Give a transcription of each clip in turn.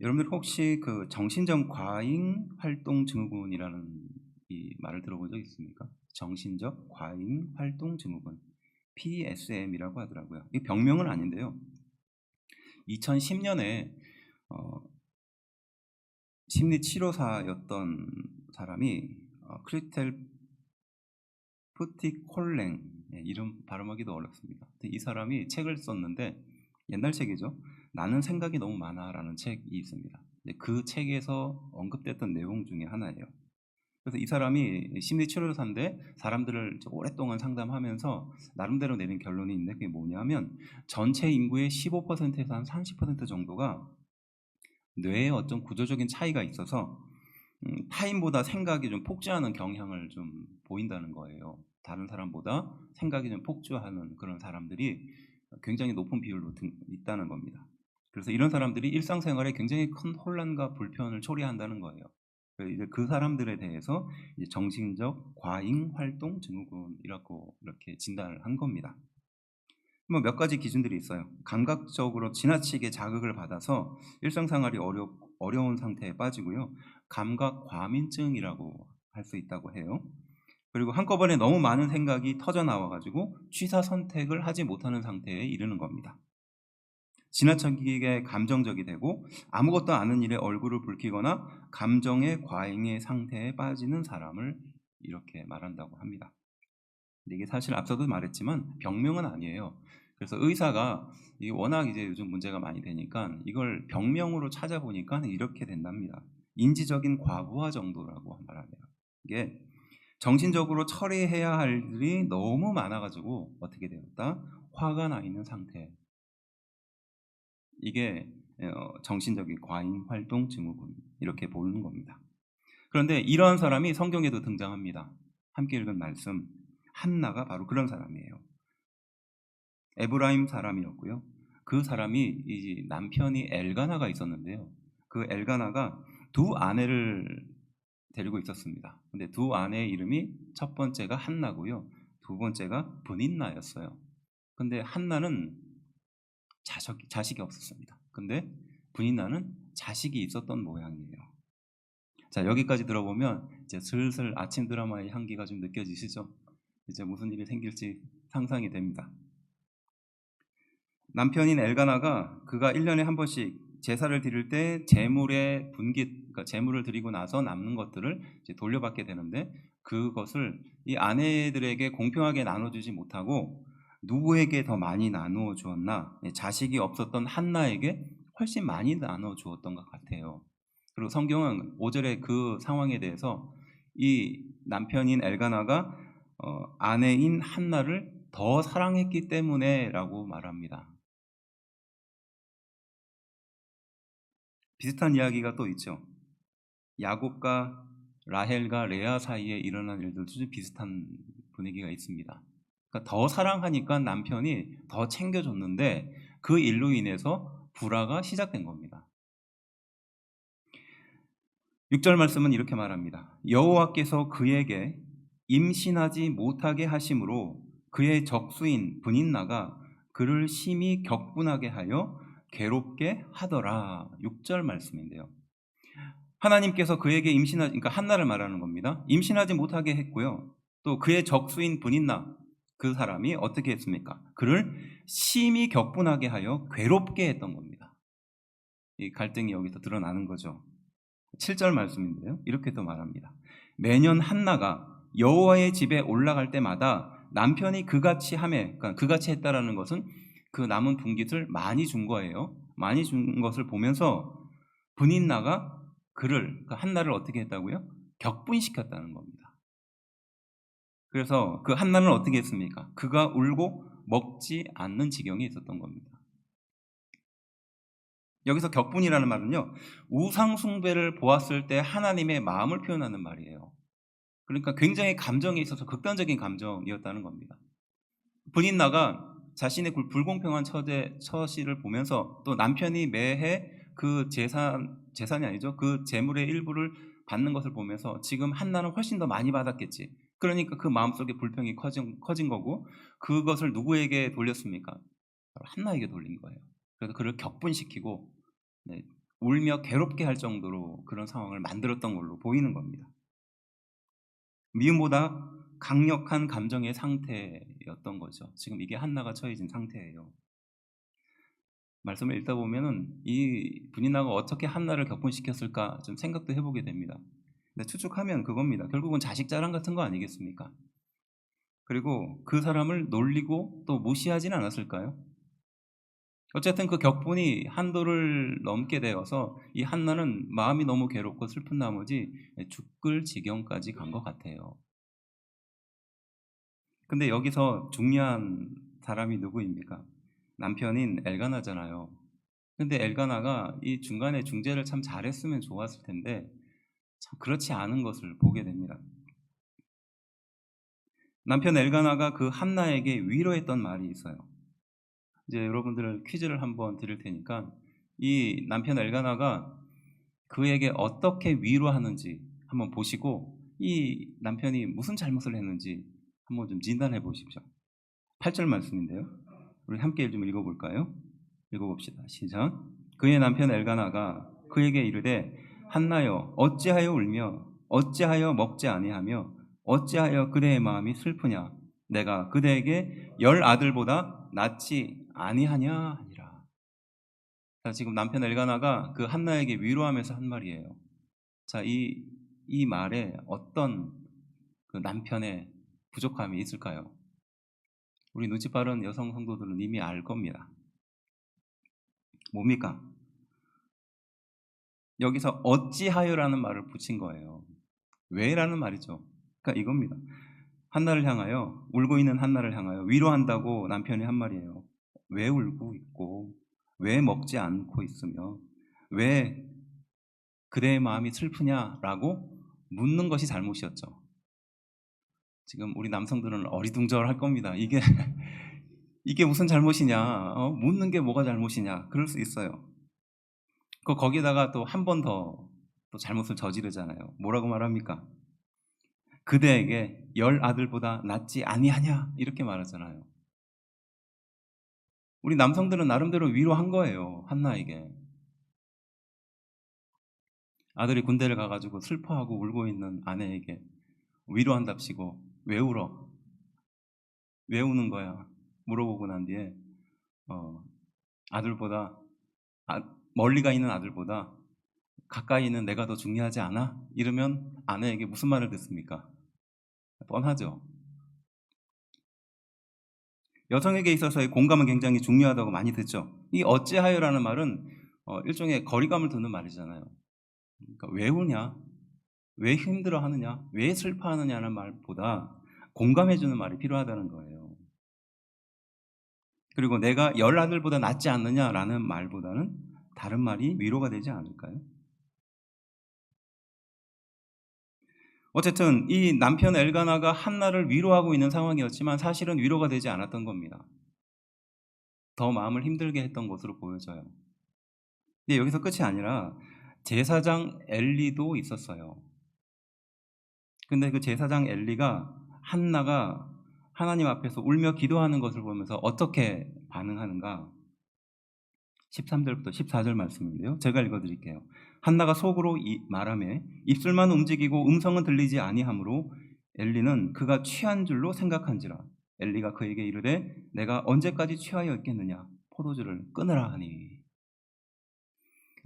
여러분들 혹시 그 정신적 과잉 활동 증후군이라는 이 말을 들어본 적 있습니까? 정신적 과잉 활동 증후군, PSM이라고 하더라고요. 이 병명은 아닌데요. 2010년에 심리 치료사였던 사람이 크리스텔 푸티콜랭, 이름 발음하기도 어렵습니다. 근데 이 사람이 책을 썼는데 옛날 책이죠. 나는 생각이 너무 많아라는 책이 있습니다. 그 책에서 언급됐던 내용 중에 하나예요. 그래서 이 사람이 심리 치료사인데 사람들을 오랫동안 상담하면서 나름대로 내린 결론이 있는데, 그게 뭐냐면 전체 인구의 15%에서 한 30% 정도가 뇌에 어떤 구조적인 차이가 있어서 타인보다 생각이 좀 폭주하는 경향을 좀 보인다는 거예요. 다른 사람보다 생각이 좀 폭주하는 그런 사람들이 굉장히 높은 비율로 있다는 겁니다. 그래서 이런 사람들이 일상생활에 굉장히 큰 혼란과 불편을 초래한다는 거예요. 이제 그 사람들에 대해서 이제 정신적 과잉 활동 증후군이라고 이렇게 진단을 한 겁니다. 뭐 몇 가지 기준들이 있어요. 감각적으로 지나치게 자극을 받아서 일상생활이 어려운 상태에 빠지고요. 감각 과민증이라고 할 수 있다고 해요. 그리고 한꺼번에 너무 많은 생각이 터져 나와 가지고 취사 선택을 하지 못하는 상태에 이르는 겁니다. 지나치게 감정적이 되고 아무것도 아닌 일에 얼굴을 붉히거나 감정의 과잉의 상태에 빠지는 사람을 이렇게 말한다고 합니다. 근데 이게 사실 앞서도 말했지만 병명은 아니에요. 그래서 의사가 이게 워낙 이제 요즘 문제가 많이 되니까 이걸 병명으로 찾아보니까 이렇게 된답니다. 인지적인 과부하 정도라고 말하네요. 이게 정신적으로 처리해야 할 일이 너무 많아 가지고 어떻게 되었다? 화가 나 있는 상태. 이게 정신적인 과잉 활동 증후군, 이렇게 보는 겁니다. 그런데 이러한 사람이 성경에도 등장합니다. 함께 읽은 말씀, 한나가 바로 그런 사람이에요. 에브라임 사람이었고요. 그 사람이 이 남편이 엘가나가 있었는데요. 그 엘가나가 두 아내를 데리고 있었습니다. 근데 두 아내의 이름이 첫 번째가 한나고요. 두 번째가 브닌나였어요. 근데 한나는 자식이 없었습니다. 근데 브닌나는 자식이 있었던 모양이에요. 자, 여기까지 들어보면 이제 슬슬 아침 드라마의 향기가 좀 느껴지시죠? 이제 무슨 일이 생길지 상상이 됩니다. 남편인 엘가나가 그가 1년에 한 번씩 제사를 드릴 때 재물의 분깃, 그러니까 재물을 드리고 나서 남는 것들을 이제 돌려받게 되는데, 그것을 이 아내들에게 공평하게 나눠주지 못하고 누구에게 더 많이 나누어 주었나? 자식이 없었던 한나에게 훨씬 많이 나눠 주었던 것 같아요. 그리고 성경은 5절에 그 상황에 대해서 이 남편인 엘가나가 아내인 한나를 더 사랑했기 때문에라고 말합니다. 비슷한 이야기가 또 있죠. 야곱과 라헬과 레아 사이에 일어난 일들도 좀 비슷한 분위기가 있습니다. 그러니까 더 사랑하니까 남편이 더 챙겨줬는데 그 일로 인해서 불화가 시작된 겁니다. 6절 말씀은 이렇게 말합니다. 여호와께서 그에게 임신하지 못하게 하심으로 그의 적수인 브닌나가 그를 심히 격분하게 하여 괴롭게 하더라. 6절 말씀인데요. 하나님께서 그에게 그러니까 한나를 말하는 겁니다. 임신하지 못하게 했고요. 또 그의 적수인 브닌나, 그 사람이 어떻게 했습니까? 그를 심히 격분하게 하여 괴롭게 했던 겁니다. 이 갈등이 여기서 드러나는 거죠. 7절 말씀인데요. 이렇게 또 말합니다. 매년 한나가 여호와의 집에 올라갈 때마다 남편이 그같이 그러니까 그같이 했다라는 것은 그 남은 분깃을 많이 준 거예요. 많이 준 것을 보면서 브닌나가 그러니까 한나를 어떻게 했다고요? 격분시켰다는 겁니다. 그래서 그 한나는 어떻게 했습니까? 그가 울고 먹지 않는 지경에 있었던 겁니다. 여기서 격분이라는 말은요, 우상 숭배를 보았을 때 하나님의 마음을 표현하는 말이에요. 그러니까 굉장히 감정에 있어서 극단적인 감정이었다는 겁니다. 브닌나가 자신의 불공평한 처시를 보면서 또 남편이 매해 그 재산이 아니죠, 그 재물의 일부를 받는 것을 보면서 지금 한나는 훨씬 더 많이 받았겠지, 그러니까 그 마음속에 불평이 커진 거고, 그것을 누구에게 돌렸습니까? 바로 한나에게 돌린 거예요. 그래서 그를 격분시키고, 네, 울며 괴롭게 할 정도로 그런 상황을 만들었던 걸로 보이는 겁니다. 미움보다 강력한 감정의 상태였던 거죠. 지금 이게 한나가 처해진 상태예요. 말씀을 읽다 보면은 이 분이나가 어떻게 한나를 격분시켰을까 좀 생각도 해보게 됩니다. 근데 추측하면 그겁니다. 결국은 자식 자랑 같은 거 아니겠습니까? 그리고 그 사람을 놀리고 또 무시하지는 않았을까요? 어쨌든 그 격분이 한도를 넘게 되어서 이 한나는 마음이 너무 괴롭고 슬픈 나머지 죽을 지경까지 간 것 같아요. 근데 여기서 중요한 사람이 누구입니까? 남편인 엘가나잖아요. 근데 엘가나가 이 중간에 중재를 참 잘했으면 좋았을 텐데 참 그렇지 않은 것을 보게 됩니다. 남편 엘가나가 그 한나에게 위로했던 말이 있어요. 이제 여러분들 퀴즈를 한번 드릴 테니까 이 남편 엘가나가 그에게 어떻게 위로하는지 한번 보시고 이 남편이 무슨 잘못을 했는지 한번 좀 진단해 보십시오. 8절 말씀인데요. 우리 함께 좀 읽어볼까요? 읽어봅시다. 시작. 그의 남편 엘가나가 그에게 이르되 한나여 어찌하여 울며 어찌하여 먹지 아니하며 어찌하여 그대의 마음이 슬프냐 내가 그대에게 10 아들보다 낫지 아니하냐 하니라. 자, 지금 남편 엘가나가 그 한나에게 위로하면서 한 말이에요. 자, 이 말에 어떤 그 남편의 부족함이 있을까요? 우리 눈치 빠른 여성 성도들은 이미 알 겁니다. 뭡니까? 여기서 어찌하여라는 말을 붙인 거예요. 왜라는 말이죠. 그러니까 이겁니다. 한나를 향하여, 울고 있는 한나를 향하여 위로한다고 남편이 한 말이에요. 왜 울고 있고 왜 먹지 않고 있으며 왜 그대의 마음이 슬프냐라고 묻는 것이 잘못이었죠. 지금 우리 남성들은 어리둥절할 겁니다. 이게 무슨 잘못이냐, 묻는 게 뭐가 잘못이냐, 그럴 수 있어요. 거기다가 또 한 번 더 또 잘못을 저지르잖아요. 뭐라고 말합니까? 그대에게 10 아들보다 낫지 아니하냐 이렇게 말하잖아요. 우리 남성들은 나름대로 위로한 거예요. 한나에게. 아들이 군대를 가가지고 슬퍼하고 울고 있는 아내에게 위로한답시고 왜 울어? 왜 우는 거야? 물어보고 난 뒤에 아들보다 멀리 가 있는 아들보다 가까이 있는 내가 더 중요하지 않아? 이러면 아내에게 무슨 말을 듣습니까? 뻔하죠. 여성에게 있어서의 공감은 굉장히 중요하다고 많이 듣죠. 이 어찌하여라는 말은 일종의 거리감을 두는 말이잖아요. 그러니까 왜 우냐? 왜 힘들어하느냐? 왜 슬퍼하느냐는 말보다 공감해주는 말이 필요하다는 거예요. 그리고 내가 10 아들보다 낫지 않느냐라는 말보다는 다른 말이 위로가 되지 않을까요? 어쨌든 이 남편 엘가나가 한나를 위로하고 있는 상황이었지만 사실은 위로가 되지 않았던 겁니다. 더 마음을 힘들게 했던 것으로 보여져요. 근데 여기서 끝이 아니라 제사장 엘리도 있었어요. 근데 그 제사장 엘리가 한나가 하나님 앞에서 울며 기도하는 것을 보면서 어떻게 반응하는가? 13절부터 14절 말씀인데요. 제가 읽어드릴게요. 한나가 속으로 말하며 입술만 움직이고 음성은 들리지 아니하므로 엘리는 그가 취한 줄로 생각한지라. 엘리가 그에게 이르되 내가 언제까지 취하여 있겠느냐? 포도주를 끊으라 하니.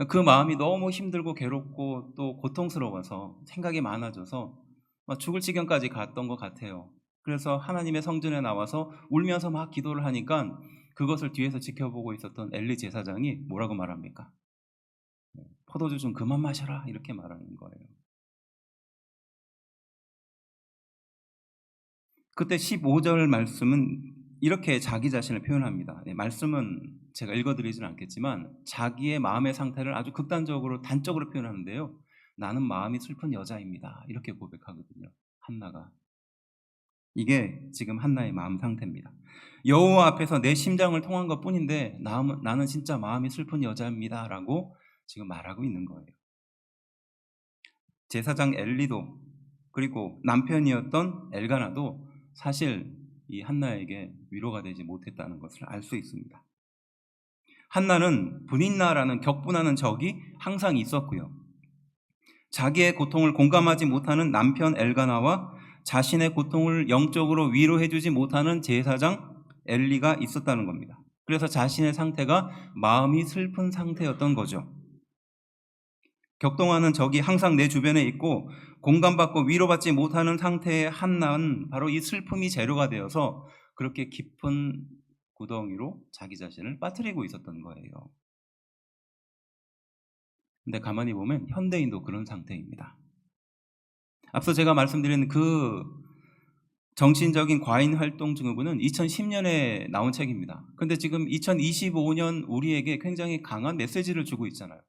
그 마음이 너무 힘들고 괴롭고 또 고통스러워서 생각이 많아져서 죽을 지경까지 갔던 것 같아요. 그래서 하나님의 성전에 나와서 울면서 막 기도를 하니까 그것을 뒤에서 지켜보고 있었던 엘리 제사장이 뭐라고 말합니까? 포도주 좀 그만 마셔라 이렇게 말하는 거예요. 그때 15절 말씀은 이렇게 자기 자신을 표현합니다. 말씀은 제가 읽어드리지는 않겠지만 자기의 마음의 상태를 아주 극단적으로 단적으로 표현하는데요. 나는 마음이 슬픈 여자입니다. 이렇게 고백하거든요. 한나가. 이게 지금 한나의 마음 상태입니다. 여호와 앞에서 내 심장을 통한 것뿐인데 나는 진짜 마음이 슬픈 여자입니다. 라고 지금 말하고 있는 거예요. 제사장 엘리도 그리고 남편이었던 엘가나도 사실 이 한나에게 위로가 되지 못했다는 것을 알 수 있습니다. 한나는 브닛나라는 격분하는 적이 항상 있었고요. 자기의 고통을 공감하지 못하는 남편 엘가나와 자신의 고통을 영적으로 위로해주지 못하는 제사장 엘리가 있었다는 겁니다. 그래서 자신의 상태가 마음이 슬픈 상태였던 거죠. 격동하는 적이 항상 내 주변에 있고 공감받고 위로받지 못하는 상태의 한나는 바로 이 슬픔이 재료가 되어서 그렇게 깊은 구덩이로 자기 자신을 빠뜨리고 있었던 거예요. 근데 가만히 보면 현대인도 그런 상태입니다. 앞서 제가 말씀드린 그 정신적인 과잉 활동 증후군은 2010년에 나온 책입니다. 근데 지금 2025년 우리에게 굉장히 강한 메시지를 주고 있잖아요.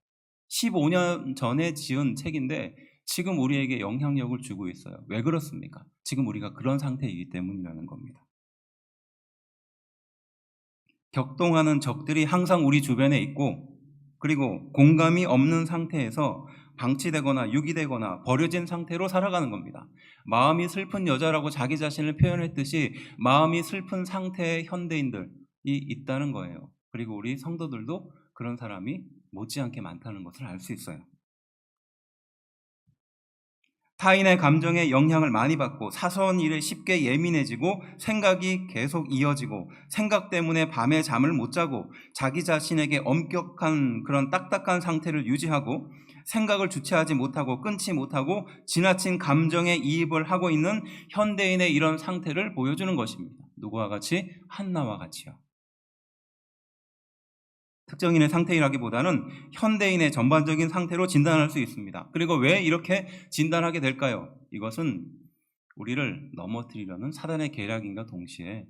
15년 전에 지은 책인데 지금 우리에게 영향력을 주고 있어요. 왜 그렇습니까? 지금 우리가 그런 상태이기 때문이라는 겁니다. 격동하는 적들이 항상 우리 주변에 있고, 그리고 공감이 없는 상태에서 방치되거나 유기되거나 버려진 상태로 살아가는 겁니다. 마음이 슬픈 여자라고 자기 자신을 표현했듯이 마음이 슬픈 상태의 현대인들이 있다는 거예요. 그리고 우리 성도들도 그런 사람이 못지않게 많다는 것을 알 수 있어요. 타인의 감정에 영향을 많이 받고 사소한 일에 쉽게 예민해지고 생각이 계속 이어지고 생각 때문에 밤에 잠을 못 자고 자기 자신에게 엄격한 그런 딱딱한 상태를 유지하고 생각을 주체하지 못하고 끊지 못하고 지나친 감정에 이입을 하고 있는 현대인의 이런 상태를 보여주는 것입니다. 누구와 같이? 한나와 같이요. 특정인의 상태라기보다는 현대인의 전반적인 상태로 진단할 수 있습니다. 그리고 왜 이렇게 진단하게 될까요? 이것은 우리를 넘어뜨리려는 사단의 계략인과 동시에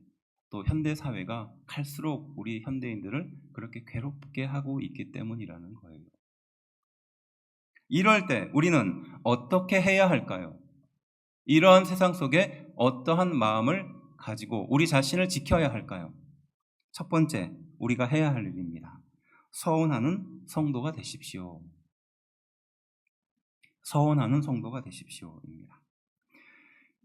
또 현대 사회가 갈수록 우리 현대인들을 그렇게 괴롭게 하고 있기 때문이라는 거예요. 이럴 때 우리는 어떻게 해야 할까요? 이러한 세상 속에 어떠한 마음을 가지고 우리 자신을 지켜야 할까요? 첫 번째, 우리가 해야 할 일입니다. 서운하는 성도가 되십시오. 서운하는 성도가 되십시오입니다.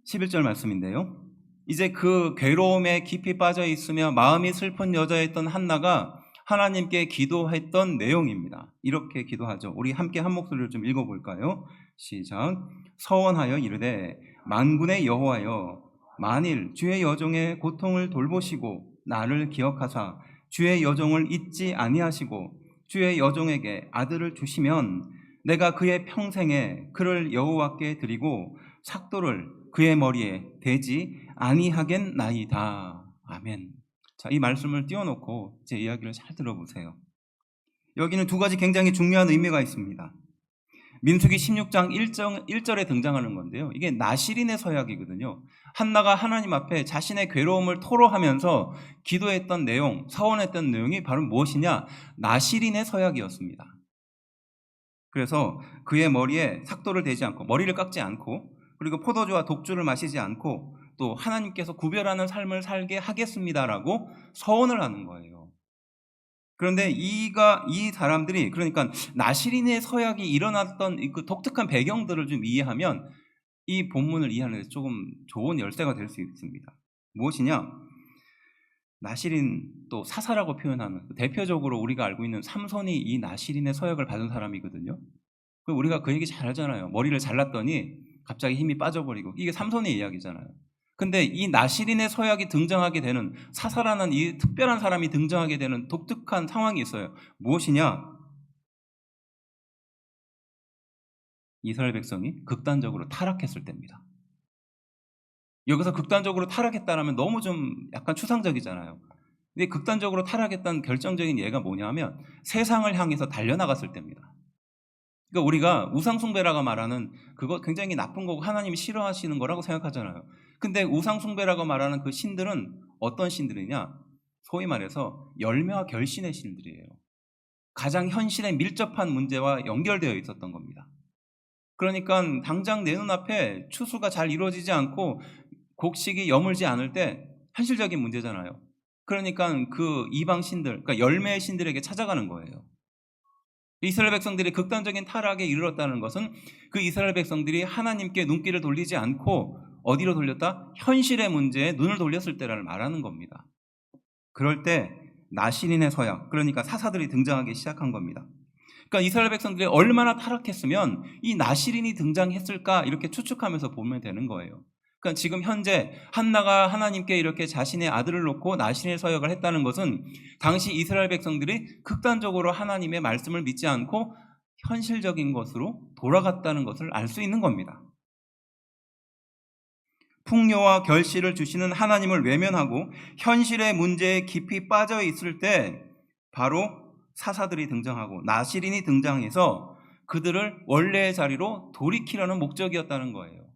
11절 말씀인데요. 이제 그 괴로움에 깊이 빠져 있으며 마음이 슬픈 여자였던 한나가 하나님께 기도했던 내용입니다. 이렇게 기도하죠. 우리 함께 한 목소리를 좀 읽어볼까요? 시작. 서원하여 이르되 만군의 여호와여 만일 주의 여종의 고통을 돌보시고 나를 기억하사 주의 여종을 잊지 아니하시고 주의 여종에게 아들을 주시면 내가 그의 평생에 그를 여호와께 드리고 삭도를 그의 머리에 대지 아니하겠나이다. 아멘. 자, 이 말씀을 띄워놓고 제 이야기를 잘 들어보세요. 여기는 두 가지 굉장히 중요한 의미가 있습니다. 민수기 16장 1절에 등장하는 건데요. 이게 나실인의 서약이거든요. 한나가 하나님 앞에 자신의 괴로움을 토로하면서 기도했던 내용, 서원했던 내용이 바로 무엇이냐? 나실인의 서약이었습니다. 그래서 그의 머리에 삭도를 대지 않고 머리를 깎지 않고 그리고 포도주와 독주를 마시지 않고 또 하나님께서 구별하는 삶을 살게 하겠습니다라고 서원을 하는 거예요. 그런데 이 사람들이 그러니까 나실인의 서약이 일어났던 그 독특한 배경들을 좀 이해하면 이 본문을 이해하는 데 조금 좋은 열쇠가 될 수 있습니다. 무엇이냐? 나실인 또 사사라고 표현하는 대표적으로 우리가 알고 있는 삼손이 이 나실인의 서약을 받은 사람이거든요. 우리가 그 얘기 잘 하잖아요. 머리를 잘랐더니 갑자기 힘이 빠져버리고 이게 삼손의 이야기잖아요. 근데 이 나실인의 서약이 등장하게 되는 사사라는 이 특별한 사람이 등장하게 되는 독특한 상황이 있어요. 무엇이냐? 이스라엘 백성이 극단적으로 타락했을 때입니다. 여기서 극단적으로 타락했다라면 너무 좀 약간 추상적이잖아요. 근데 극단적으로 타락했던 결정적인 예가 뭐냐면 세상을 향해서 달려나갔을 때입니다. 그러니까 우리가 우상숭배라고 말하는 그거 굉장히 나쁜 거고 하나님이 싫어하시는 거라고 생각하잖아요. 근데 우상숭배라고 말하는 그 신들은 어떤 신들이냐? 소위 말해서 열매와 결신의 신들이에요. 가장 현실에 밀접한 문제와 연결되어 있었던 겁니다. 그러니까 당장 내 눈앞에 추수가 잘 이루어지지 않고 곡식이 여물지 않을 때 현실적인 문제잖아요. 그러니까 그 이방 신들, 그러니까 열매의 신들에게 찾아가는 거예요. 이스라엘 백성들이 극단적인 타락에 이르렀다는 것은 그 이스라엘 백성들이 하나님께 눈길을 돌리지 않고 어디로 돌렸다? 현실의 문제에 눈을 돌렸을 때를 말하는 겁니다. 그럴 때 나실인의 서약, 그러니까 사사들이 등장하기 시작한 겁니다. 그러니까 이스라엘 백성들이 얼마나 타락했으면 이 나실인이 등장했을까 이렇게 추측하면서 보면 되는 거예요. 그러니까 지금 현재 한나가 하나님께 이렇게 자신의 아들을 놓고 나실인의 서약을 했다는 것은 당시 이스라엘 백성들이 극단적으로 하나님의 말씀을 믿지 않고 현실적인 것으로 돌아갔다는 것을 알 수 있는 겁니다. 풍요와 결실을 주시는 하나님을 외면하고 현실의 문제에 깊이 빠져 있을 때 바로 사사들이 등장하고 나실인이 등장해서 그들을 원래의 자리로 돌이키려는 목적이었다는 거예요.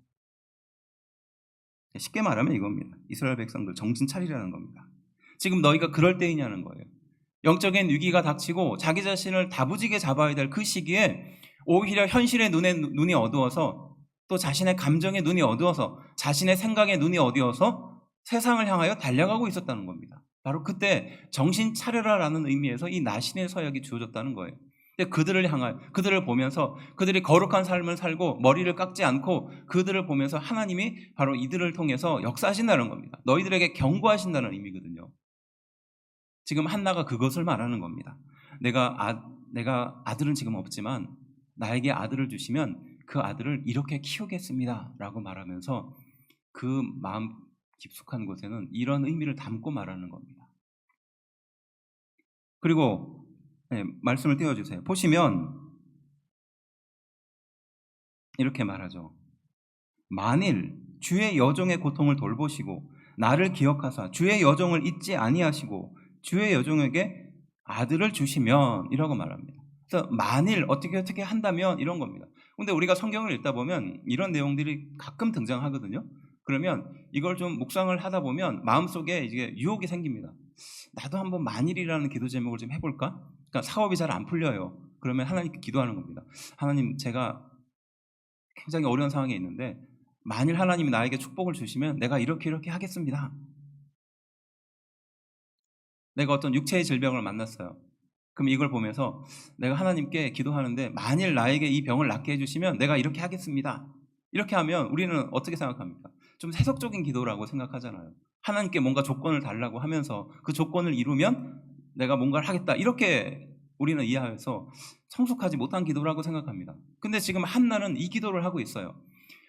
쉽게 말하면 이겁니다. 이스라엘 백성들 정신 차리라는 겁니다. 지금 너희가 그럴 때이냐는 거예요. 영적인 위기가 닥치고 자기 자신을 다부지게 잡아야 될 그 시기에 오히려 현실의 눈이 어두워서 또 자신의 감정의 눈이 어두워서 자신의 생각의 눈이 어두워서 세상을 향하여 달려가고 있었다는 겁니다. 바로 그때 정신 차려라라는 의미에서 이 나신의 서약이 주어졌다는 거예요. 그들을 향하여, 그들을 보면서 그들이 거룩한 삶을 살고 머리를 깎지 않고 그들을 보면서 하나님이 바로 이들을 통해서 역사하신다는 겁니다. 너희들에게 경고하신다는 의미거든요. 지금 한나가 그것을 말하는 겁니다. 내가 아들은 지금 없지만 나에게 아들을 주시면 그 아들을 이렇게 키우겠습니다 라고 말하면서 그 마음 깊숙한 곳에는 이런 의미를 담고 말하는 겁니다. 그리고 말씀을 띄워주세요. 보시면 이렇게 말하죠. 만일 주의 여종의 고통을 돌보시고 나를 기억하사 주의 여종을 잊지 아니하시고 주의 여종에게 아들을 주시면 이라고 말합니다. 그래서 만일 어떻게 한다면 이런 겁니다. 근데 우리가 성경을 읽다 보면 이런 내용들이 가끔 등장하거든요. 그러면 이걸 좀 묵상을 하다 보면 마음속에 이제 유혹이 생깁니다. 나도 한번 만일이라는 기도 제목을 좀 해볼까? 그러니까 사업이 잘 안 풀려요. 그러면 하나님께 기도하는 겁니다. 하나님, 제가 굉장히 어려운 상황에 있는데 만일 하나님이 나에게 축복을 주시면 내가 이렇게 하겠습니다. 내가 어떤 육체의 질병을 만났어요. 그럼 이걸 보면서 내가 하나님께 기도하는데 만일 나에게 이 병을 낫게 해주시면 내가 이렇게 하겠습니다. 이렇게 하면 우리는 어떻게 생각합니까? 좀 세속적인 기도라고 생각하잖아요. 하나님께 뭔가 조건을 달라고 하면서 그 조건을 이루면 내가 뭔가를 하겠다. 이렇게 우리는 이해해서 성숙하지 못한 기도라고 생각합니다. 근데 지금 한나는 이 기도를 하고 있어요.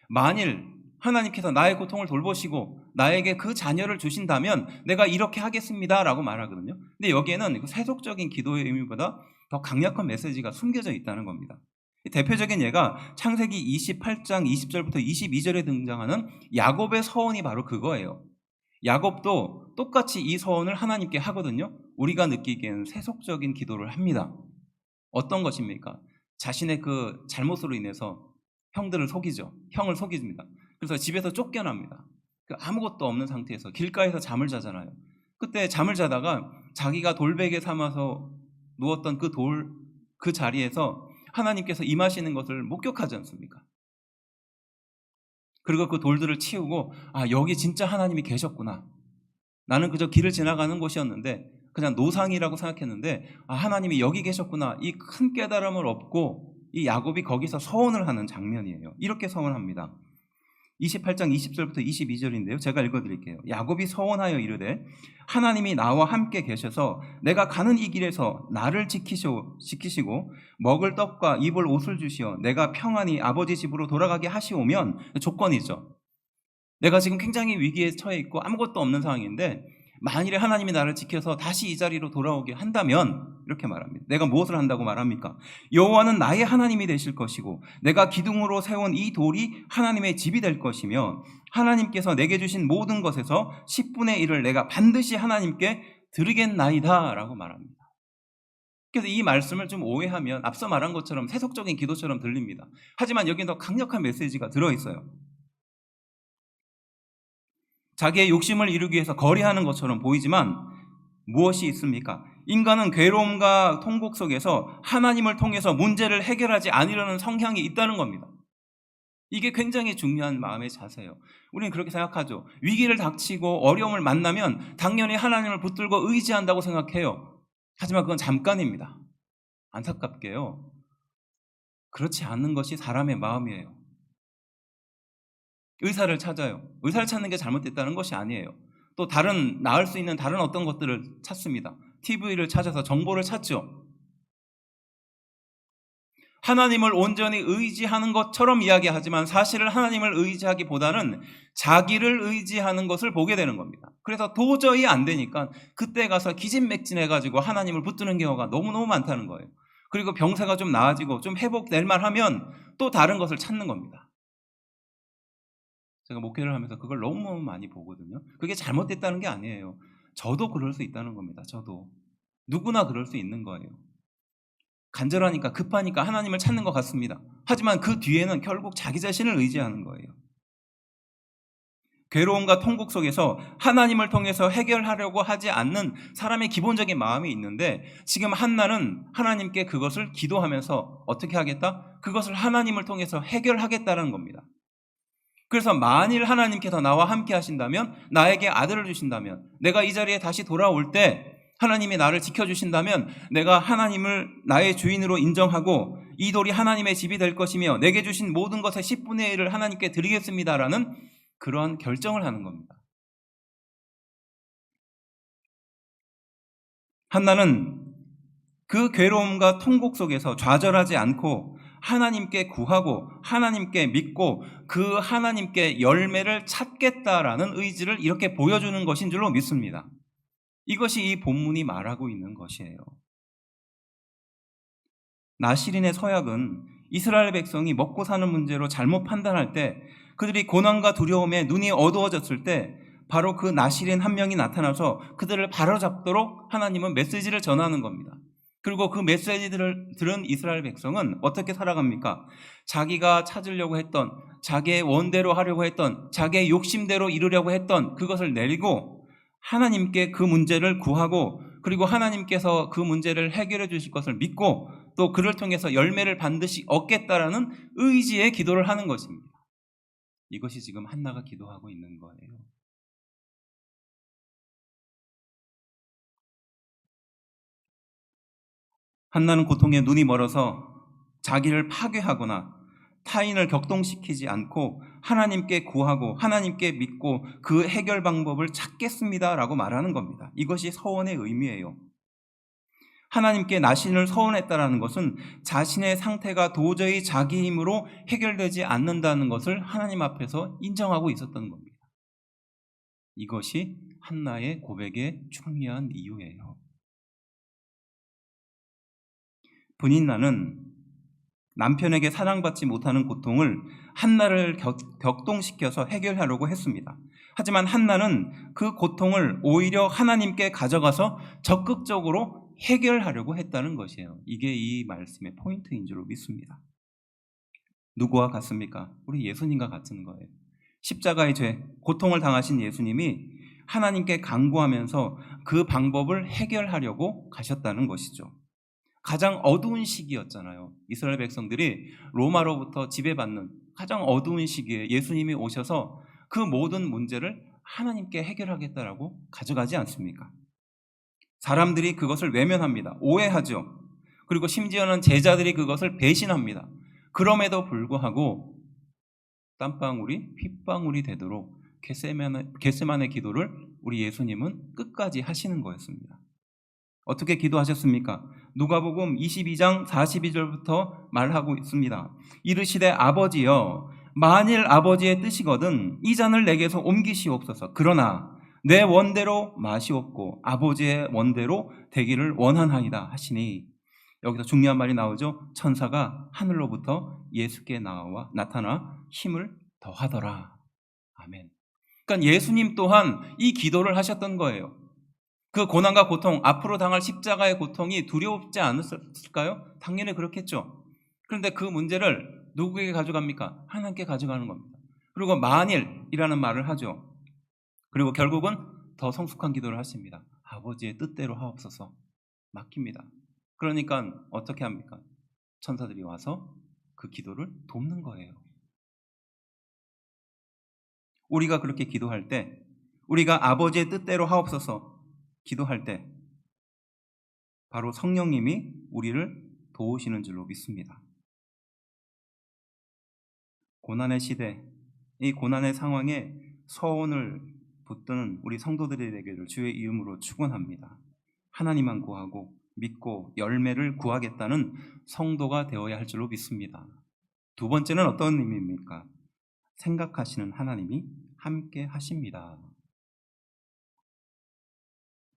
만일 하나님께서 나의 고통을 돌보시고 나에게 그 자녀를 주신다면 내가 이렇게 하겠습니다 라고 말하거든요. 근데 여기에는 세속적인 기도의 의미보다 더 강력한 메시지가 숨겨져 있다는 겁니다. 대표적인 예가 창세기 28장 20절부터 22절에 등장하는 야곱의 서원이 바로 그거예요. 야곱도 똑같이 이 서원을 하나님께 하거든요. 우리가 느끼기에는 세속적인 기도를 합니다. 어떤 것입니까? 자신의 그 잘못으로 인해서 형들을 속이죠. 형을 속입니다. 그래서 집에서 쫓겨납니다. 아무것도 없는 상태에서 길가에서 잠을 자잖아요. 그때 잠을 자다가 자기가 돌베개 삼아서 누웠던 그 자리에서 하나님께서 임하시는 것을 목격하지 않습니까? 그리고 그 돌들을 치우고 여기 진짜 하나님이 계셨구나. 나는 그저 길을 지나가는 곳이었는데 그냥 노상이라고 생각했는데 하나님이 여기 계셨구나. 이 큰 깨달음을 얻고 이 야곱이 거기서 서원을 하는 장면이에요. 이렇게 서원합니다. 28장 20절부터 22절인데요. 제가 읽어드릴게요. 야곱이 서원하여 이르되 하나님이 나와 함께 계셔서 내가 가는 이 길에서 나를 지키시고 먹을 떡과 입을 옷을 주시어 내가 평안히 아버지 집으로 돌아가게 하시오면, 조건이죠. 내가 지금 굉장히 위기에 처해 있고 아무것도 없는 상황인데 만일에 하나님이 나를 지켜서 다시 이 자리로 돌아오게 한다면 이렇게 말합니다. 내가 무엇을 한다고 말합니까? 여호와는 나의 하나님이 되실 것이고 내가 기둥으로 세운 이 돌이 하나님의 집이 될 것이며 하나님께서 내게 주신 모든 것에서 10분의 1을 내가 반드시 하나님께 드리겠나이다 라고 말합니다. 그래서 이 말씀을 좀 오해하면 앞서 말한 것처럼 세속적인 기도처럼 들립니다. 하지만 여기는 더 강력한 메시지가 들어있어요. 자기의 욕심을 이루기 위해서 거래하는 것처럼 보이지만 무엇이 있습니까? 인간은 괴로움과 통곡 속에서 하나님을 통해서 문제를 해결하지 않으려는 성향이 있다는 겁니다. 이게 굉장히 중요한 마음의 자세예요. 우리는 그렇게 생각하죠. 위기를 닥치고 어려움을 만나면 당연히 하나님을 붙들고 의지한다고 생각해요. 하지만 그건 잠깐입니다. 안타깝게요. 그렇지 않는 것이 사람의 마음이에요. 의사를 찾아요. 의사를 찾는 게 잘못됐다는 것이 아니에요. 또 다른 나을 수 있는 다른 어떤 것들을 찾습니다. TV를 찾아서 정보를 찾죠. 하나님을 온전히 의지하는 것처럼 이야기하지만 사실은 하나님을 의지하기보다는 자기를 의지하는 것을 보게 되는 겁니다. 그래서 도저히 안 되니까 그때 가서 기진맥진해가지고 하나님을 붙드는 경우가 너무너무 많다는 거예요. 그리고 병세가 좀 나아지고 좀 회복될 만하면 또 다른 것을 찾는 겁니다. 제가 목회를 하면서 그걸 너무 많이 보거든요. 그게 잘못됐다는 게 아니에요. 저도 그럴 수 있다는 겁니다. 저도. 누구나 그럴 수 있는 거예요. 간절하니까 급하니까 하나님을 찾는 것 같습니다. 하지만 그 뒤에는 결국 자기 자신을 의지하는 거예요. 괴로움과 통곡 속에서 하나님을 통해서 해결하려고 하지 않는 사람의 기본적인 마음이 있는데 지금 한나는 하나님께 그것을 기도하면서 어떻게 하겠다? 그것을 하나님을 통해서 해결하겠다는 겁니다. 그래서 만일 하나님께서 나와 함께 하신다면, 나에게 아들을 주신다면, 내가 이 자리에 다시 돌아올 때 하나님이 나를 지켜주신다면 내가 하나님을 나의 주인으로 인정하고 이 돌이 하나님의 집이 될 것이며 내게 주신 모든 것의 10분의 1을 하나님께 드리겠습니다라는 그러한 결정을 하는 겁니다. 한나는 그 괴로움과 통곡 속에서 좌절하지 않고 하나님께 구하고 하나님께 믿고 그 하나님께 열매를 찾겠다라는 의지를 이렇게 보여주는 것인 줄로 믿습니다. 이것이 이 본문이 말하고 있는 것이에요. 나시린의 서약은 이스라엘 백성이 먹고 사는 문제로 잘못 판단할 때 그들이 고난과 두려움에 눈이 어두워졌을 때 바로 그 나시린 한 명이 나타나서 그들을 바로잡도록 하나님은 메시지를 전하는 겁니다. 그리고 그 메시지들을 들은 이스라엘 백성은 어떻게 살아갑니까? 자기가 찾으려고 했던, 자기의 원대로 하려고 했던, 자기의 욕심대로 이루려고 했던 그것을 내리고 하나님께 그 문제를 구하고 그리고 하나님께서 그 문제를 해결해 주실 것을 믿고 또 그를 통해서 열매를 반드시 얻겠다라는 의지의 기도를 하는 것입니다. 이것이 지금 한나가 기도하고 있는 거예요. 한나는 고통에 눈이 멀어서 자기를 파괴하거나 타인을 격동시키지 않고 하나님께 구하고 하나님께 믿고 그 해결 방법을 찾겠습니다라고 말하는 겁니다. 이것이 서원의 의미예요. 하나님께 나신을 서원했다라는 것은 자신의 상태가 도저히 자기 힘으로 해결되지 않는다는 것을 하나님 앞에서 인정하고 있었던 겁니다. 이것이 한나의 고백의 중요한 이유예요. 분인나는 남편에게 사랑받지 못하는 고통을 한나를 격동시켜서 해결하려고 했습니다. 하지만 한나는 그 고통을 오히려 하나님께 가져가서 적극적으로 해결하려고 했다는 것이에요. 이게 이 말씀의 포인트인 줄로 믿습니다. 누구와 같습니까? 우리 예수님과 같은 거예요. 십자가의 죄, 고통을 당하신 예수님이 하나님께 간구하면서 그 방법을 해결하려고 가셨다는 것이죠. 가장 어두운 시기였잖아요. 이스라엘 백성들이 로마로부터 지배받는 가장 어두운 시기에 예수님이 오셔서 그 모든 문제를 하나님께 해결하겠다라고 가져가지 않습니까? 사람들이 그것을 외면합니다. 오해하죠. 그리고 심지어는 제자들이 그것을 배신합니다. 그럼에도 불구하고 땀방울이 핏방울이 되도록 겟세마네 기도를 우리 예수님은 끝까지 하시는 거였습니다. 어떻게 기도하셨습니까? 누가복음 22장 42절부터 말하고 있습니다. 이르시되 아버지여 만일 아버지의 뜻이거든 이 잔을 내게서 옮기시옵소서. 그러나 내 원대로 마시옵고 아버지의 원대로 되기를 원하나이다 하시니 여기서 중요한 말이 나오죠. 천사가 하늘로부터 예수께 나타나 힘을 더하더라. 아멘. 그러니까 예수님 또한 이 기도를 하셨던 거예요. 그 고난과 고통, 앞으로 당할 십자가의 고통이 두려웠지 않았을까요? 당연히 그렇겠죠. 그런데 그 문제를 누구에게 가져갑니까? 하나님께 가져가는 겁니다. 그리고 만일이라는 말을 하죠. 그리고 결국은 더 성숙한 기도를 하십니다. 아버지의 뜻대로 하옵소서. 맡깁니다. 그러니까 어떻게 합니까? 천사들이 와서 그 기도를 돕는 거예요. 우리가 그렇게 기도할 때, 우리가 아버지의 뜻대로 하옵소서 기도할 때 바로 성령님이 우리를 도우시는 줄로 믿습니다. 고난의 시대, 이 고난의 상황에 서원을 붙드는 우리 성도들이 되기를 주의 이름으로 축원합니다. 하나님만 구하고 믿고 열매를 구하겠다는 성도가 되어야 할 줄로 믿습니다. 두 번째는 어떤 의미입니까? 생각하시는 하나님이 함께 하십니다.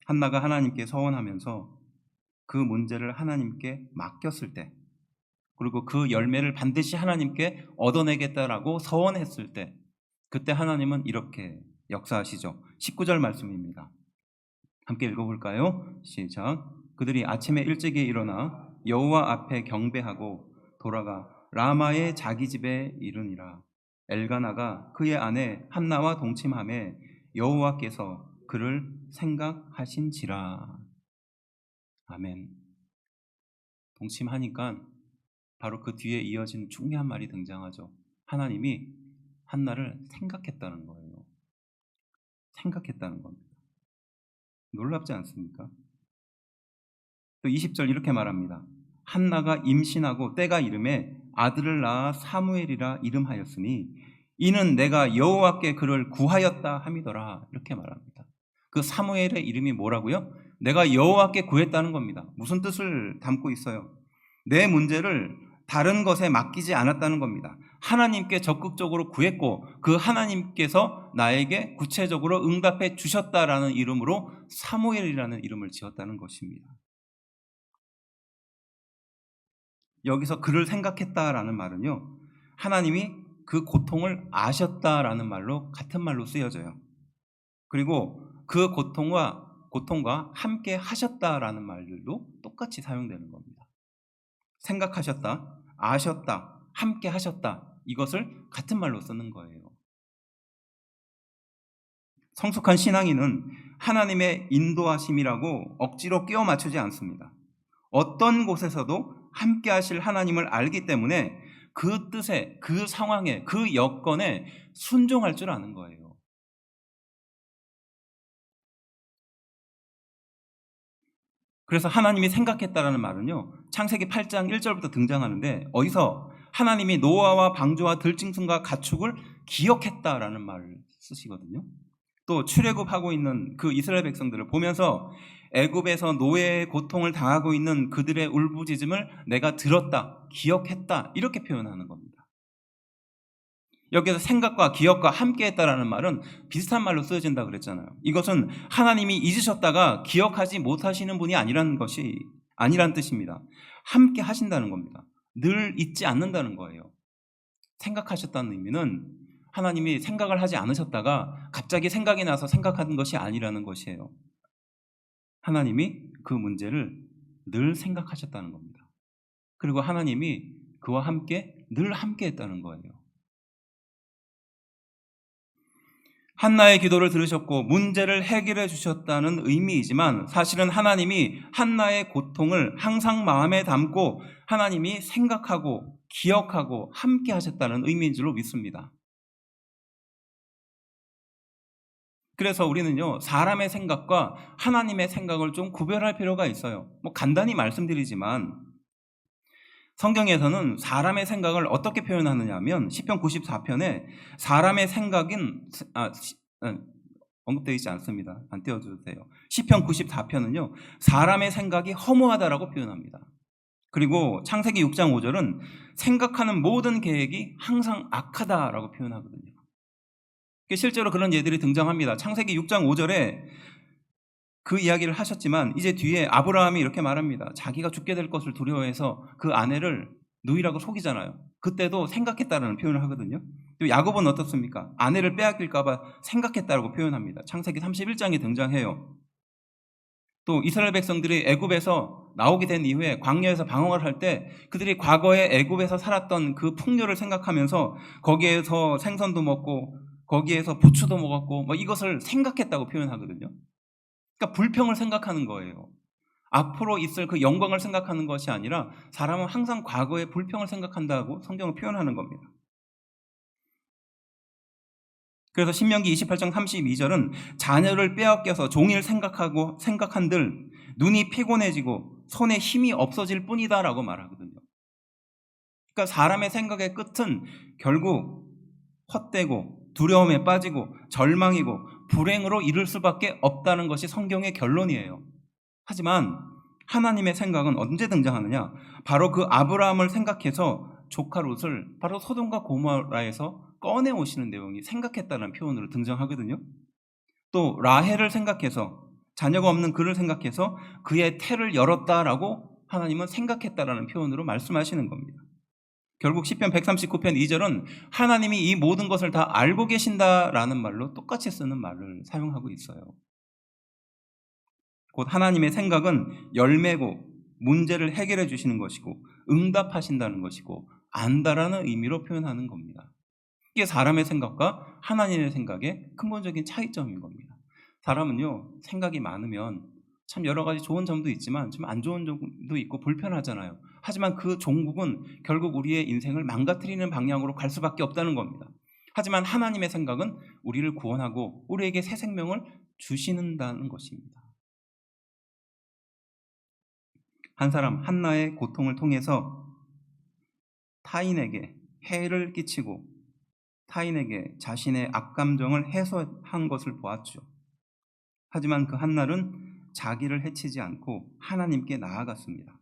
한나가 하나님께 서원하면서 그 문제를 하나님께 맡겼을 때, 그리고 그 열매를 반드시 하나님께 얻어내겠다라고 서원했을 때, 그때 하나님은 이렇게 역사하시죠. 19절 말씀입니다. 함께 읽어볼까요? 시작. 그들이 아침에 일찍이 일어나 여호와 앞에 경배하고 돌아가 라마의 자기 집에 이르니라. 엘가나가 그의 아내 한나와 동침하매 여호와께서 그를 생각하신지라. 아멘. 동침하니까 바로 그 뒤에 이어진 중요한 말이 등장하죠. 하나님이 한나를 생각했다는 거예요. 생각했다는 겁니다. 놀랍지 않습니까? 또 20절 이렇게 말합니다. 한나가 임신하고 때가 이름에 아들을 낳아 사무엘이라 이름하였으니 이는 내가 여호와께 그를 구하였다 함이더라. 이렇게 말합니다. 그 사무엘의 이름이 뭐라고요? 내가 여호와께 구했다는 겁니다. 무슨 뜻을 담고 있어요? 내 문제를 다른 것에 맡기지 않았다는 겁니다. 하나님께 적극적으로 구했고 그 하나님께서 나에게 구체적으로 응답해 주셨다라는 이름으로 사무엘이라는 이름을 지었다는 것입니다. 여기서 그를 생각했다라는 말은요, 하나님이 그 고통을 아셨다라는 말로 같은 말로 쓰여져요. 그리고 그 고통과 함께 하셨다라는 말들도 똑같이 사용되는 겁니다. 생각하셨다, 아셨다, 함께 하셨다, 이것을 같은 말로 쓰는 거예요. 성숙한 신앙인은 하나님의 인도하심이라고 억지로 끼워 맞추지 않습니다. 어떤 곳에서도 함께 하실 하나님을 알기 때문에 그 뜻에, 그 상황에, 그 여건에 순종할 줄 아는 거예요. 그래서 하나님이 생각했다라는 말은요, 창세기 8장 1절부터 등장하는데 어디서 하나님이 노아와 방주와 들짐승과 가축을 기억했다라는 말을 쓰시거든요. 또 출애굽하고 있는 그 이스라엘 백성들을 보면서 애굽에서 노예의 고통을 당하고 있는 그들의 울부짖음을 내가 들었다, 기억했다, 이렇게 표현하는 겁니다. 여기서 생각과 기억과 함께 했다라는 말은 비슷한 말로 쓰여진다 그랬잖아요. 이것은 하나님이 잊으셨다가 기억하지 못하시는 분이 아니라는 뜻입니다. 함께 하신다는 겁니다. 늘 잊지 않는다는 거예요. 생각하셨다는 의미는 하나님이 생각을 하지 않으셨다가 갑자기 생각이 나서 생각하는 것이 아니라는 것이에요. 하나님이 그 문제를 늘 생각하셨다는 겁니다. 그리고 하나님이 그와 함께 늘 함께 했다는 거예요. 한나의 기도를 들으셨고 문제를 해결해 주셨다는 의미이지만 사실은 하나님이 한나의 고통을 항상 마음에 담고 하나님이 생각하고 기억하고 함께 하셨다는 의미인 줄로 믿습니다. 그래서 우리는요, 사람의 생각과 하나님의 생각을 좀 구별할 필요가 있어요. 간단히 말씀드리지만 성경에서는 사람의 생각을 어떻게 표현하느냐 하면 시편 94편에 사람의 생각은 언급되어 있지 않습니다. 안 띄워줘도 돼요. 시편 94편은요, 사람의 생각이 허무하다라고 표현합니다. 그리고 창세기 6장 5절은 생각하는 모든 계획이 항상 악하다라고 표현하거든요. 실제로 그런 예들이 등장합니다. 창세기 6장 5절에 그 이야기를 하셨지만 이제 뒤에 아브라함이 이렇게 말합니다. 자기가 죽게 될 것을 두려워해서 그 아내를 누이라고 속이잖아요. 그때도 생각했다라는 표현을 하거든요. 또 야곱은 어떻습니까? 아내를 빼앗길까 봐 생각했다라고 표현합니다. 창세기 31장에 등장해요. 또 이스라엘 백성들이 애굽에서 나오게 된 이후에 광야에서 방황을 할 때 그들이 과거에 애굽에서 살았던 그 풍요를 생각하면서 거기에서 생선도 먹고 거기에서 부추도 먹었고 이것을 생각했다고 표현하거든요. 그러니까 불평을 생각하는 거예요. 앞으로 있을 그 영광을 생각하는 것이 아니라 사람은 항상 과거의 불평을 생각한다고 성경은 표현하는 겁니다. 그래서 신명기 28장 32절은 자녀를 빼앗겨서 종일 생각한들 눈이 피곤해지고 손에 힘이 없어질 뿐이다라고 말하거든요. 그러니까 사람의 생각의 끝은 결국 헛되고 두려움에 빠지고 절망이고 불행으로 이를 수밖에 없다는 것이 성경의 결론이에요. 하지만 하나님의 생각은 언제 등장하느냐? 바로 그 아브라함을 생각해서 조카 롯을 바로 소돔과 고모라에서 꺼내오시는 내용이 생각했다는 표현으로 등장하거든요. 또 라헬을 생각해서, 자녀가 없는 그를 생각해서 그의 태를 열었다라고 하나님은 생각했다라는 표현으로 말씀하시는 겁니다. 결국 시편 139편 2절은 하나님이 이 모든 것을 다 알고 계신다라는 말로 똑같이 쓰는 말을 사용하고 있어요. 곧 하나님의 생각은 열매고 문제를 해결해 주시는 것이고 응답하신다는 것이고 안다라는 의미로 표현하는 겁니다. 이게 사람의 생각과 하나님의 생각의 근본적인 차이점인 겁니다. 사람은요, 생각이 많으면 참 여러 가지 좋은 점도 있지만 좀 안 좋은 점도 있고 불편하잖아요. 하지만 그 종국은 결국 우리의 인생을 망가뜨리는 방향으로 갈 수밖에 없다는 겁니다. 하지만 하나님의 생각은 우리를 구원하고 우리에게 새 생명을 주시는다는 것입니다. 한 사람 한나의 고통을 통해서 타인에게 해를 끼치고 타인에게 자신의 악감정을 해소한 것을 보았죠. 하지만 그 한나는 자기를 해치지 않고 하나님께 나아갔습니다.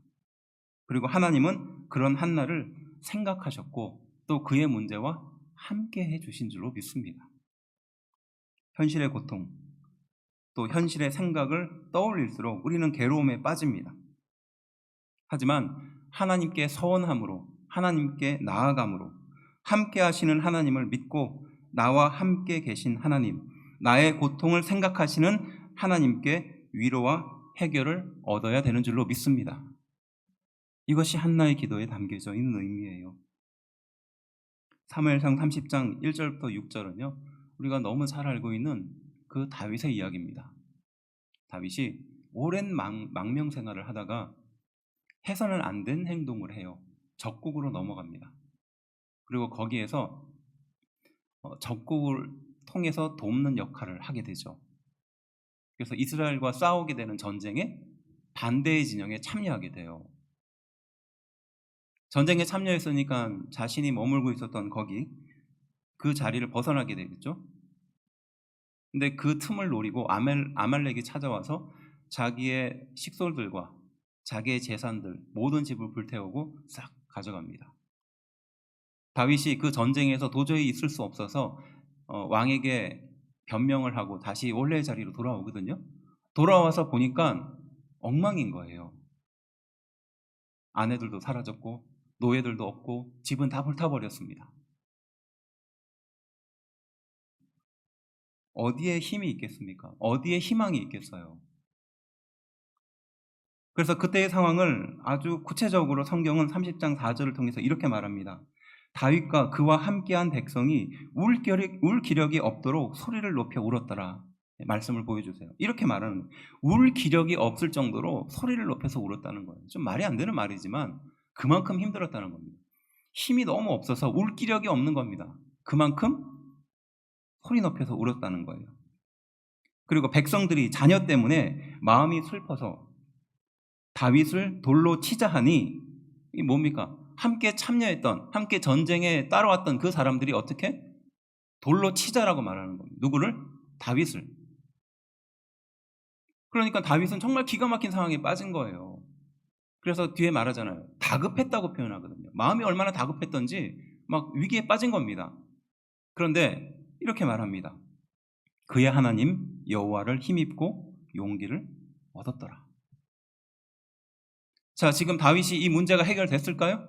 그리고 하나님은 그런 한나를 생각하셨고 또 그의 문제와 함께 해주신 줄로 믿습니다. 현실의 고통, 또 현실의 생각을 떠올릴수록 우리는 괴로움에 빠집니다. 하지만 하나님께 서원함으로, 하나님께 나아감으로, 함께 하시는 하나님을 믿고 나와 함께 계신 하나님, 나의 고통을 생각하시는 하나님께 위로와 해결을 얻어야 되는 줄로 믿습니다. 이것이 한나의 기도에 담겨져 있는 의미예요. 사무엘상 30장 1절부터 6절은요, 우리가 너무 잘 알고 있는 그 다윗의 이야기입니다. 다윗이 오랜 망명 생활을 하다가 해서는 안 된 행동을 해요. 적국으로 넘어갑니다. 그리고 거기에서 적국을 통해서 돕는 역할을 하게 되죠. 그래서 이스라엘과 싸우게 되는 전쟁에 반대의 진영에 참여하게 돼요. 전쟁에 참여했으니까 자신이 머물고 있었던 거기 그 자리를 벗어나게 되겠죠. 근데 그 틈을 노리고 아말렉이 찾아와서 자기의 식솔들과 자기의 재산들 모든 집을 불태우고 싹 가져갑니다. 다윗이 그 전쟁에서 도저히 있을 수 없어서 왕에게 변명을 하고 다시 원래의 자리로 돌아오거든요. 돌아와서 보니까 엉망인 거예요. 아내들도 사라졌고 노예들도 없고 집은 다 불타버렸습니다. 어디에 힘이 있겠습니까? 어디에 희망이 있겠어요? 그래서 그때의 상황을 아주 구체적으로 성경은 30장 4절을 통해서 이렇게 말합니다. 다윗과 그와 함께한 백성이 울 기력이 없도록 소리를 높여 울었더라. 말씀을 보여주세요. 이렇게 말하는, 울 기력이 없을 정도로 소리를 높여서 울었다는 거예요. 좀 말이 안 되는 말이지만 그만큼 힘들었다는 겁니다. 힘이 너무 없어서 울 기력이 없는 겁니다. 그만큼 소리 높여서 울었다는 거예요. 그리고 백성들이 자녀 때문에 마음이 슬퍼서 다윗을 돌로 치자 하니, 이 뭡니까? 함께 참여했던, 함께 전쟁에 따라왔던 그 사람들이 어떻게? 돌로 치자라고 말하는 겁니다. 누구를? 다윗을. 그러니까 다윗은 정말 기가 막힌 상황에 빠진 거예요. 그래서 뒤에 말하잖아요. 다급했다고 표현하거든요. 마음이 얼마나 다급했던지 막 위기에 빠진 겁니다. 그런데 이렇게 말합니다. 그의 하나님 여호와를 힘입고 용기를 얻었더라. 자, 지금 다윗이 이 문제가 해결됐을까요?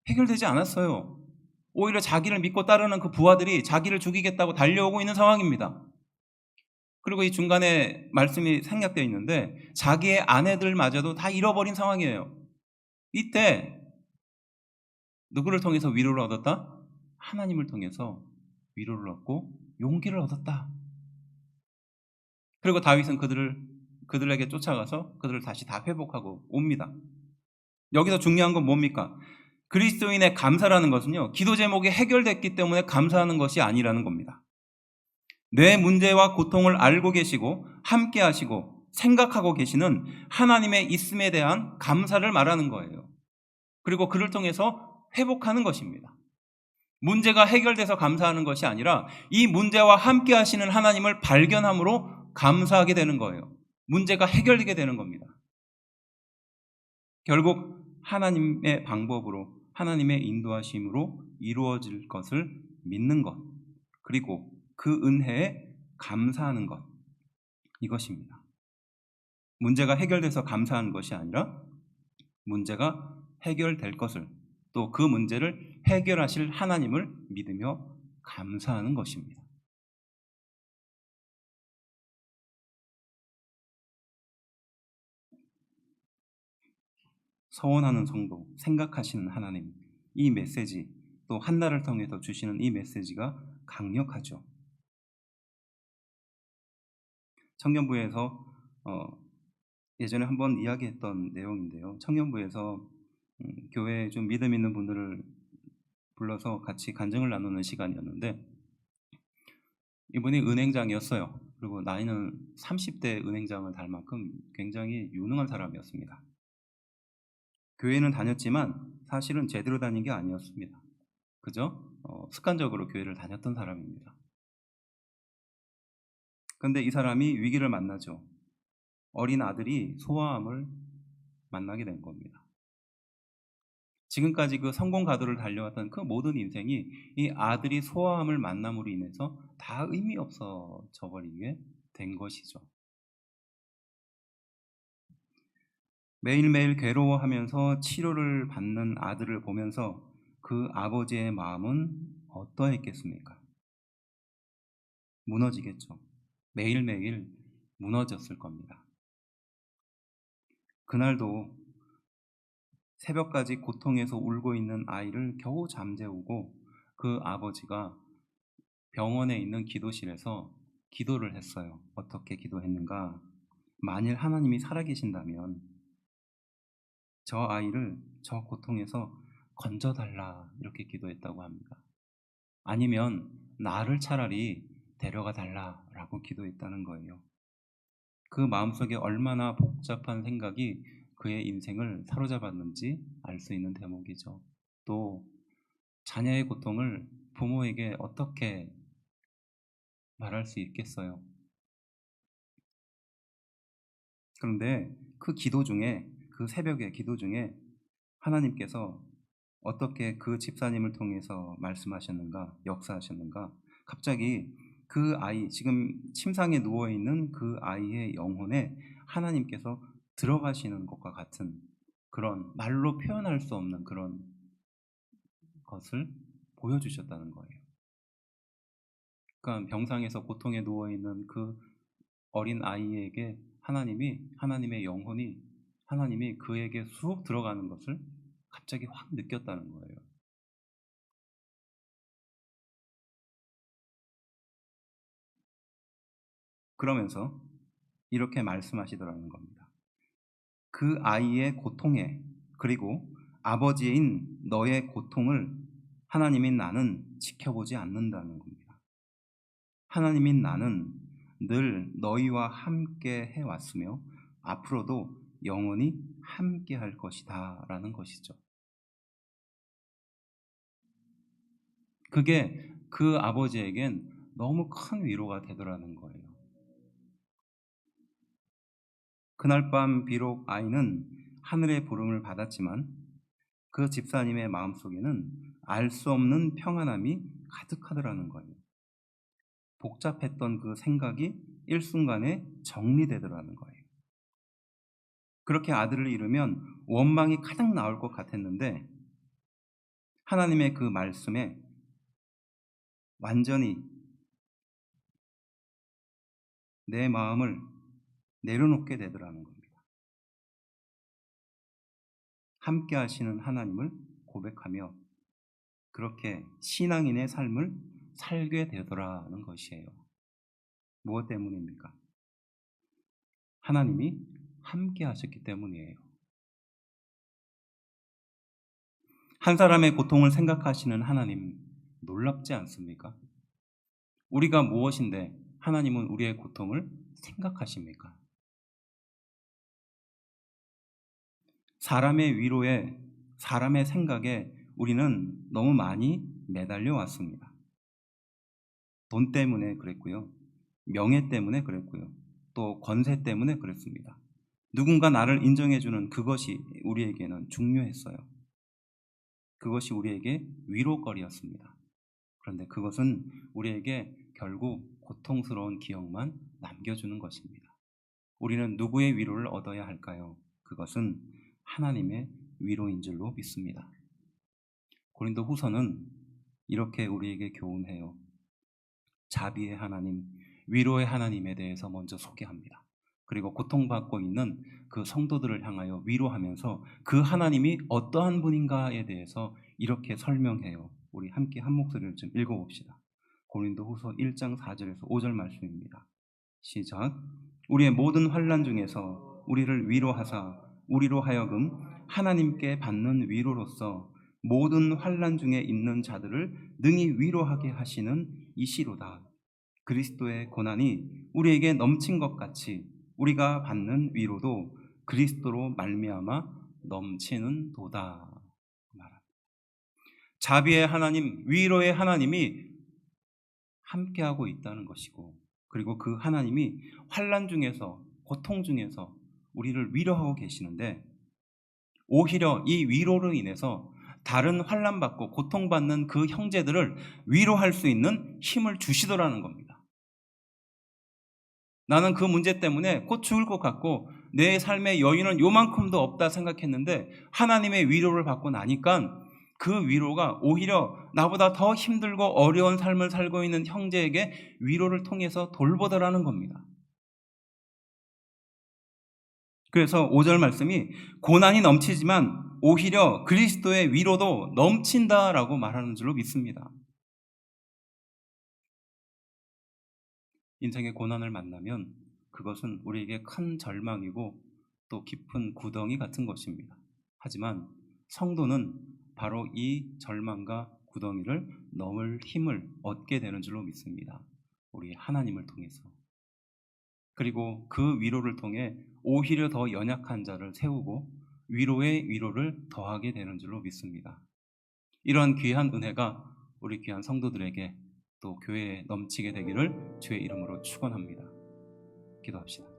해결되지 않았어요. 오히려 자기를 믿고 따르는 그 부하들이 자기를 죽이겠다고 달려오고 있는 상황입니다. 그리고 이 중간에 말씀이 생략되어 있는데 자기의 아내들마저도 다 잃어버린 상황이에요. 이때 누구를 통해서 위로를 얻었다? 하나님을 통해서 위로를 얻고 용기를 얻었다. 그리고 다윗은 그들에게 쫓아가서 그들을 다시 다 회복하고 옵니다. 여기서 중요한 건 뭡니까? 그리스도인의 감사라는 것은요, 기도 제목이 해결됐기 때문에 감사하는 것이 아니라는 겁니다. 내 문제와 고통을 알고 계시고 함께 하시고 생각하고 계시는 하나님의 있음에 대한 감사를 말하는 거예요. 그리고 그를 통해서 회복하는 것입니다. 문제가 해결돼서 감사하는 것이 아니라 이 문제와 함께 하시는 하나님을 발견함으로 감사하게 되는 거예요. 문제가 해결되게 되는 겁니다. 결국 하나님의 방법으로, 하나님의 인도하심으로 이루어질 것을 믿는 것, 그리고 그 은혜에 감사하는 것, 이것입니다. 문제가 해결돼서 감사하는 것이 아니라 문제가 해결될 것을, 또 그 문제를 해결하실 하나님을 믿으며 감사하는 것입니다. 서원하는 성도, 생각하시는 하나님, 이 메시지, 또 한나를 통해서 주시는 이 메시지가 강력하죠. 청년부에서 예전에 한번 이야기했던 내용인데요. 청년부에서 교회에 좀 믿음 있는 분들을 불러서 같이 간증을 나누는 시간이었는데, 이분이 은행장이었어요. 그리고 나이는 30대 은행장을 닮 만큼 굉장히 유능한 사람이었습니다. 교회는 다녔지만 사실은 제대로 다닌 게 아니었습니다. 그죠? 습관적으로 교회를 다녔던 사람입니다. 그런데 이 사람이 위기를 만나죠. 어린 아들이 소아암을 만나게 된 겁니다. 지금까지 그 성공 가도를 달려왔던 그 모든 인생이 이 아들이 소아암을 만남으로 인해서 다 의미 없어져 버리게 된 것이죠. 매일매일 괴로워하면서 치료를 받는 아들을 보면서 그 아버지의 마음은 어떠했겠습니까? 무너지겠죠. 매일매일 무너졌을 겁니다. 그날도 새벽까지 고통에서 울고 있는 아이를 겨우 잠재우고 그 아버지가 병원에 있는 기도실에서 기도를 했어요. 어떻게 기도했는가? 만일 하나님이 살아계신다면 저 아이를 저 고통에서 건져달라, 이렇게 기도했다고 합니다. 아니면 나를 차라리 데려가 달라라고 기도했다는 거예요. 그 마음속에 얼마나 복잡한 생각이 그의 인생을 사로잡았는지 알 수 있는 대목이죠. 또 자녀의 고통을 부모에게 어떻게 말할 수 있겠어요? 그런데 그 기도 중에, 그 새벽의 기도 중에 하나님께서 어떻게 그 집사님을 통해서 말씀하셨는가, 역사하셨는가? 갑자기 그 아이, 지금 침상에 누워있는 그 아이의 영혼에 하나님께서 들어가시는 것과 같은, 그런 말로 표현할 수 없는 그런 것을 보여주셨다는 거예요. 그러니까 병상에서 고통에 누워있는 그 어린 아이에게 하나님의 영혼이, 하나님이 그에게 쑥 들어가는 것을 갑자기 확 느꼈다는 거예요. 그러면서 이렇게 말씀하시더라는 겁니다. 그 아이의 고통에, 그리고 아버지인 너의 고통을 하나님인 나는 지켜보지 않는다는 겁니다. 하나님인 나는 늘 너희와 함께 해왔으며 앞으로도 영원히 함께 할 것이다 라는 것이죠. 그게 그 아버지에겐 너무 큰 위로가 되더라는 거예요. 그날 밤 비록 아이는 하늘의 부름을 받았지만 그 집사님의 마음속에는 알 수 없는 평안함이 가득하더라는 거예요. 복잡했던 그 생각이 일순간에 정리되더라는 거예요. 그렇게 아들을 잃으면 원망이 가득 나올 것 같았는데 하나님의 그 말씀에 완전히 내 마음을 내려놓게 되더라는 겁니다. 함께 하시는 하나님을 고백하며 그렇게 신앙인의 삶을 살게 되더라는 것이에요. 무엇 때문입니까? 하나님이 함께 하셨기 때문이에요. 한 사람의 고통을 생각하시는 하나님, 놀랍지 않습니까? 우리가 무엇인데 하나님은 우리의 고통을 생각하십니까? 사람의 위로에, 사람의 생각에 우리는 너무 많이 매달려 왔습니다. 돈 때문에 그랬고요. 명예 때문에 그랬고요. 또 권세 때문에 그랬습니다. 누군가 나를 인정해주는 그것이 우리에게는 중요했어요. 그것이 우리에게 위로거리였습니다. 그런데 그것은 우리에게 결국 고통스러운 기억만 남겨주는 것입니다. 우리는 누구의 위로를 얻어야 할까요? 그것은 하나님의 위로인 줄로 믿습니다. 고린도 후서는 이렇게 우리에게 교훈해요. 자비의 하나님, 위로의 하나님에 대해서 먼저 소개합니다. 그리고 고통받고 있는 그 성도들을 향하여 위로하면서 그 하나님이 어떠한 분인가에 대해서 이렇게 설명해요. 우리 함께 한 목소리를 좀 읽어봅시다. 고린도 후서 1장 4절에서 5절 말씀입니다. 시작. 우리의 모든 환난 중에서 우리를 위로하사 우리로 하여금 하나님께 받는 위로로서 모든 환난 중에 있는 자들을 능히 위로하게 하시는 이시로다. 그리스도의 고난이 우리에게 넘친 것 같이 우리가 받는 위로도 그리스도로 말미암아 넘치는 도다. 말합니다. 자비의 하나님, 위로의 하나님이 함께하고 있다는 것이고, 그리고 그 하나님이 환난 중에서, 고통 중에서 우리를 위로하고 계시는데, 오히려 이 위로로 인해서 다른 환난받고 고통받는 그 형제들을 위로할 수 있는 힘을 주시더라는 겁니다. 나는 그 문제 때문에 곧 죽을 것 같고 내 삶의 여유는 요만큼도 없다 생각했는데 하나님의 위로를 받고 나니까 그 위로가 오히려 나보다 더 힘들고 어려운 삶을 살고 있는 형제에게 위로를 통해서 돌보더라는 겁니다. 그래서 5절 말씀이 고난이 넘치지만 오히려 그리스도의 위로도 넘친다라고 말하는 줄로 믿습니다. 인생의 고난을 만나면 그것은 우리에게 큰 절망이고 또 깊은 구덩이 같은 것입니다. 하지만 성도는 바로 이 절망과 구덩이를 넘을 힘을 얻게 되는 줄로 믿습니다. 우리 하나님을 통해서. 그리고 그 위로를 통해 오히려 더 연약한 자를 세우고 위로의 위로를 더하게 되는 줄로 믿습니다. 이러한 귀한 은혜가 우리 귀한 성도들에게 또 교회에 넘치게 되기를 주의 이름으로 축원합니다. 기도합시다.